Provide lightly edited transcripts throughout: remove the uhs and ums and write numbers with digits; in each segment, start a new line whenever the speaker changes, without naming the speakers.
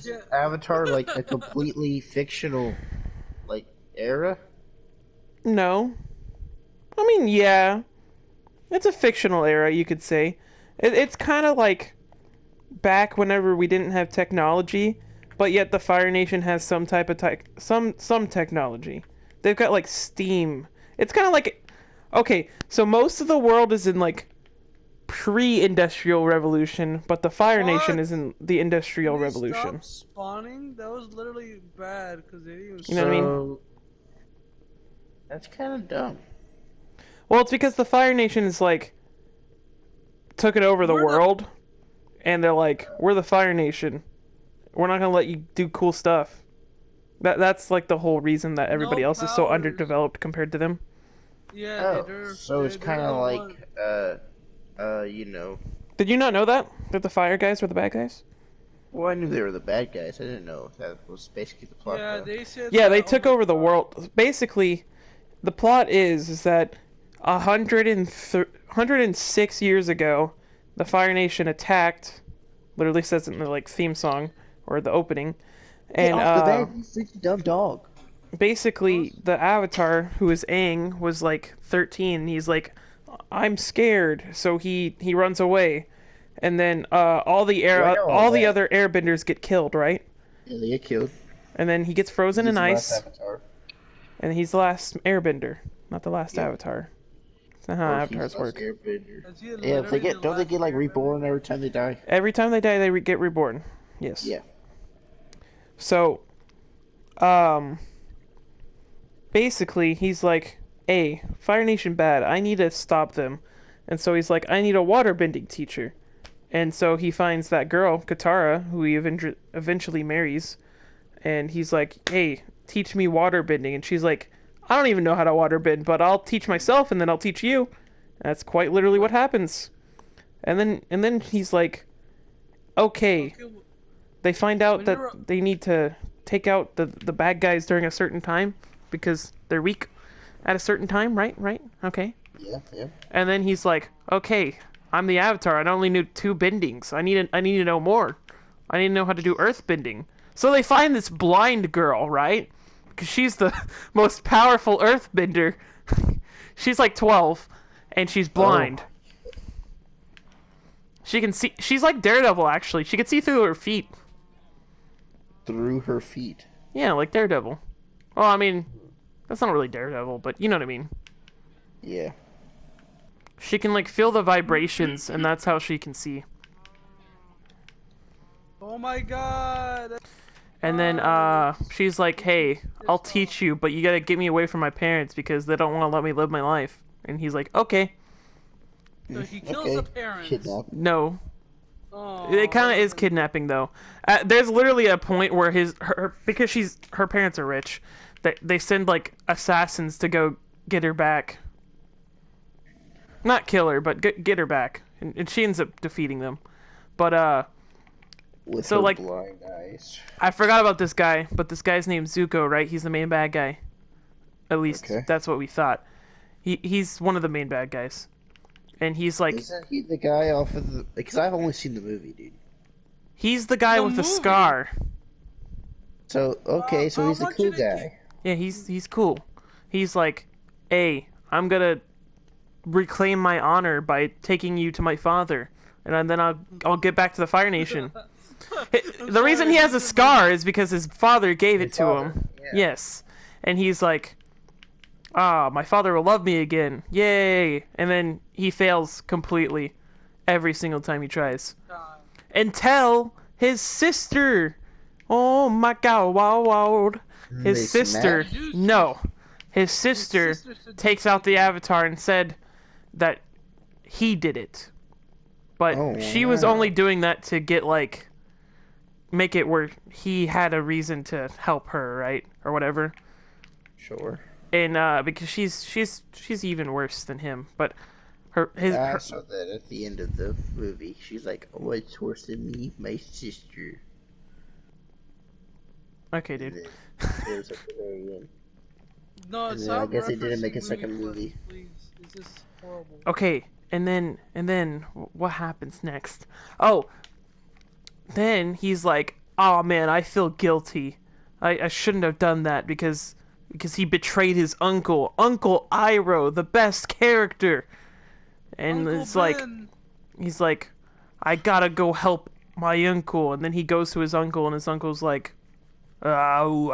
is Avatar like a completely fictional like era?
No. I mean, yeah. It's a fictional era, you could say. It's kind of like back whenever we didn't have technology, but yet the Fire Nation has some type of some technology. They've got like steam. It's kind of like okay, so most of the world is in like pre-industrial revolution, but the Fire Nation
What?
is in the
Can
industrial
they
revolution.
stop spawning? That was literally bad because they didn't even
You know what I mean?
spawn.
So that's kind of dumb.
Well, it's because the Fire Nation is like took it over the
We're the
world, and they're like, we're the Fire Nation. We're not gonna let you do cool stuff. That's like the whole reason that everybody
no
else is so
powers.
underdeveloped compared to them.
Yeah,
Oh, so it's
they're
kind
the
of
one.
like you know.
Did you not know that the Fire guys were the bad guys?
Well, I knew they were the bad guys. I didn't know that was basically the plot,
Yeah,
though.
they said
Yeah,
that.
they
Oh
took
my
over the
god.
world. Basically, the plot is that 106 years ago, the Fire Nation attacked. Literally says it in the like theme song or the opening,
Get
and
off the bed, you freaking dumb dog.
basically
Us?
the Avatar, who is Aang, was like 13. He's like, I'm scared, so he runs away, and then
Yeah, I know all
all the
that.
other Airbenders get killed, right?
Yeah, they get killed.
And then he gets frozen
He's
in
the last
ice,
Avatar.
and he's the last Airbender, not the last
Yep.
Avatar. That's not how
Or he's
avatars
the last
work.
Airbender.
Is he
Yeah, if they
literally the
get don't they
last
get like
airbender?
reborn every time they die?
Every time they die, get reborn. Yes.
Yeah.
So, um, basically, he's like, "Hey, Fire Nation bad. I need to stop them." And so he's like, "I need a waterbending teacher." And so he finds that girl, Katara, who he eventually marries, and he's like, "Hey, teach me waterbending." And she's like, "I don't even know how to waterbend, but I'll teach myself, and then I'll teach you." And that's quite literally what happens. And then he's like, "Okay."
Okay,
They find out
when
that
you're
they need to take out the bad guys during a certain time because they're weak at a certain time, right? Right? Okay.
Yeah, yeah.
And then he's like, "Okay, I'm the Avatar. I only knew two bendings. I need to know more. I need to know how to do earth bending." So they find this blind girl, right? Because she's the most powerful earth bender. She's like 12 and she's blind.
Oh,
She can see, she's like Daredevil actually. She can see through her feet.
through her feet.
Yeah, like Daredevil. Well, I mean, that's not really Daredevil, but you know what I mean.
Yeah.
She can like feel the vibrations, and that's how she can see.
oh my god!
And then she's like, "Hey, I'll teach you, but you gotta get me away from my parents because they don't want to let me live my life." And he's like, "Okay,
So he kills
Okay.
the parents.
Kidnap.
no."
Oh,
It kind of is kidnapping though. There's literally a point where because her parents are rich, they send like assassins to go get her back. Not kill her, but get her back, and she ends up defeating them. But
With
So,
her
like-
blind eyes.
I forgot about this guy, but this guy's named Zuko, right? He's the main bad guy. At least
Okay.
that's what we thought. He's one of the main bad guys, and he's like
Isn't he the guy off of the? Because I've only seen the movie, dude.
he's the guy
The
with the
movie?
scar.
So okay, so
how
he's the
much
cool
did it
guy.
Yeah, he's cool. He's like, hey, I'm gonna reclaim my honor by taking you to my father, and then I'll get back to the Fire Nation. The reason he has a scar is because his father gave it
His
to
father,
him.
yeah.
Yes, and he's like, my father will love me again, yay! And then he fails completely every single time he tries, until his sister. Oh my God! Wow, wow!
They
His sister.
smash?
No, his sister takes out the Avatar and said that he did it, but
Oh,
she was
wow.
only doing that to get like make it where he had a reason to help her, right, or whatever.
Sure.
And because she's even worse than him, but
I saw that at the end of the movie. She's like, "Oh, it's worse than me, my sister."
okay,
And
dude.
then it was at the very end.
No,
And then
stop
I guess they didn't
referencing
make a second
movie
movie.
clips, please. This is horrible.
Okay, and then what happens next? Oh, then he's like, oh man, I feel guilty. I shouldn't have done that because he betrayed his uncle, Uncle Iroh, the best character. And
Uncle
it's like,
Ben.
he's like, I gotta go help my uncle. And then he goes to his uncle, and his uncle's like, I'm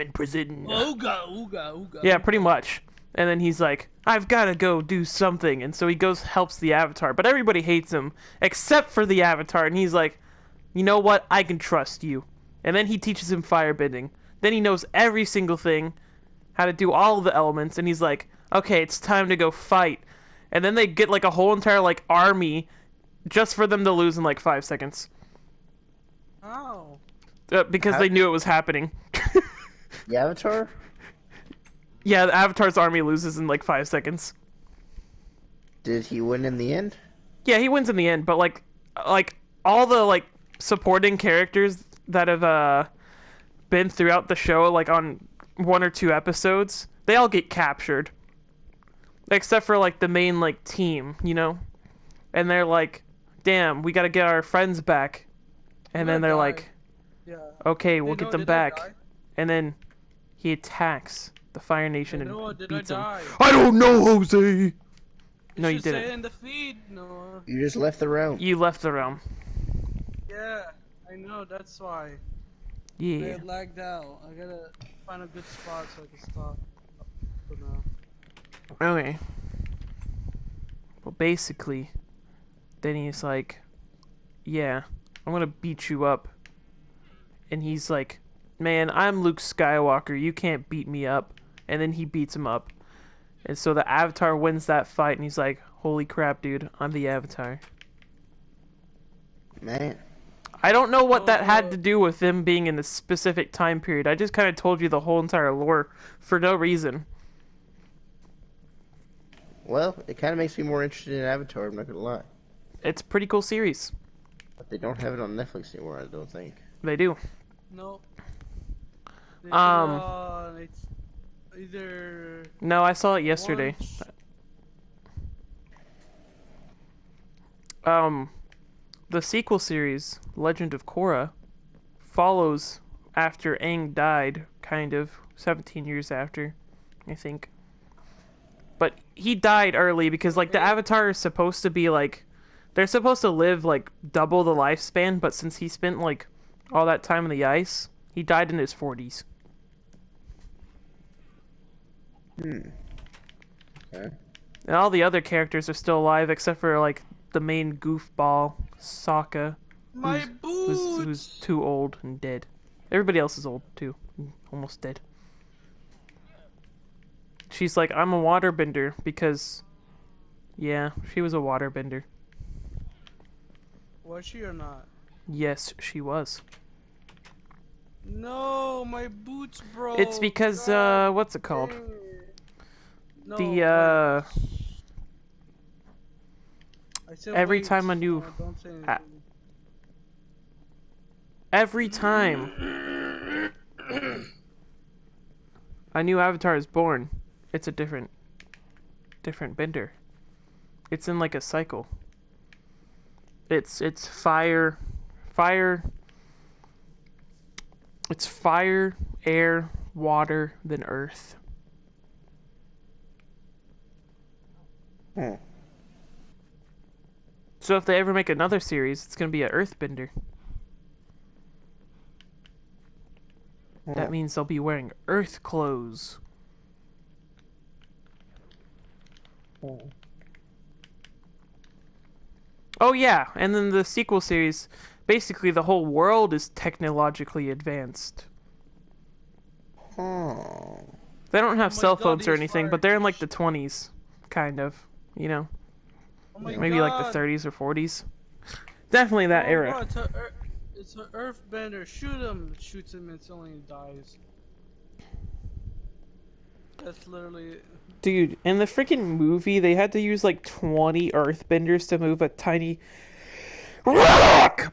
in prison.
Ooga, ooga, ooga.
Yeah, pretty much. And then he's like, I've gotta go do something. And so he goes, helps the Avatar. But everybody hates him, except for the Avatar. And he's like, you know what? I can trust you. And then he teaches him firebending. Then he knows every single thing, how to do all of the elements. And he's like, okay, it's time to go fight. And then they get like a whole entire like army just for them to lose in like 5 seconds.
How?
Because they knew it was happening.
The Avatar?
Yeah, the Avatar's army loses in like 5 seconds.
Did he win in the end?
Yeah, he wins in the end, but like all the like supporting characters that have been throughout the show, like on 1 or 2 episodes, they all get captured. Except for like the main like team, you know? And they're like, damn, we gotta get our friends back. And then they're
die.
like,
Yeah.
okay, we'll
Hey,
get
Noah,
them
did I
back.
die?
And then he attacks the Fire Nation
Hey,
and
Noah, did I
beats them.
die?
I don't know, Jose! No, you
should say
didn't.
it in the feed, Noah.
You just left the realm.
You left the realm.
Yeah, I know, that's why. I
Yeah.
got lagged out. I gotta find a good spot so I can stop for now.
Okay. Well, basically, then he's like, yeah, I'm gonna beat you up. And he's like, man, I'm Luke Skywalker, you can't beat me up. And then he beats him up. And so the Avatar wins that fight, and he's like, holy crap, dude, I'm the Avatar.
Man.
I don't know what that had to do with them being in a specific time period. I just kind of told you the whole entire lore for no reason.
Well, it kind of makes me more interested in Avatar, I'm not gonna lie.
It's a pretty cool series.
But they don't have it on Netflix anymore, I don't think.
They do.
No. It's either.
No, I saw it yesterday. The sequel series, Legend of Korra, follows after Aang died, kind of, 17 years after, I think. But he died early because, like, the Avatar is supposed to be, like, they're supposed to live, like, double the lifespan, but since he spent, like, all that time in the ice, he died in his 40s.
Okay.
And all the other characters are still alive except for, like, the main goofball, Sokka,
My boots!
who's too old and dead. Everybody else is old, too. Almost dead. She's like, I'm a waterbender because... Yeah, she was a waterbender.
Was she or not?
Yes, she was.
No, my boots, bro.
It's because,
God
what's it called?
dang it. No, I said
every
wait.
time a new-
No, don't say
Ah.
anything.
Every time a new Avatar is born, it's a different bender. It's in like a cycle. It's fire, it's fire, air, water, then earth.
Hmm.
So if they ever make another series, it's gonna be an earthbender. That means they'll be wearing earth clothes. Oh yeah, and then the sequel series, basically the whole world is technologically advanced.
Oh.
They don't have
Oh my
cell
God,
phones or
these
anything,
fire
but they're in like
fish.
the 20s, kind of, you know,
Oh my
maybe like the
God.
30s or 40s. Definitely that
Oh,
era.
bro, it's an earthbender. Shoot him. Shoots him instantly and dies. That's literally.
Dude, in the freaking movie, they had to use like 20 earthbenders to move a tiny rock!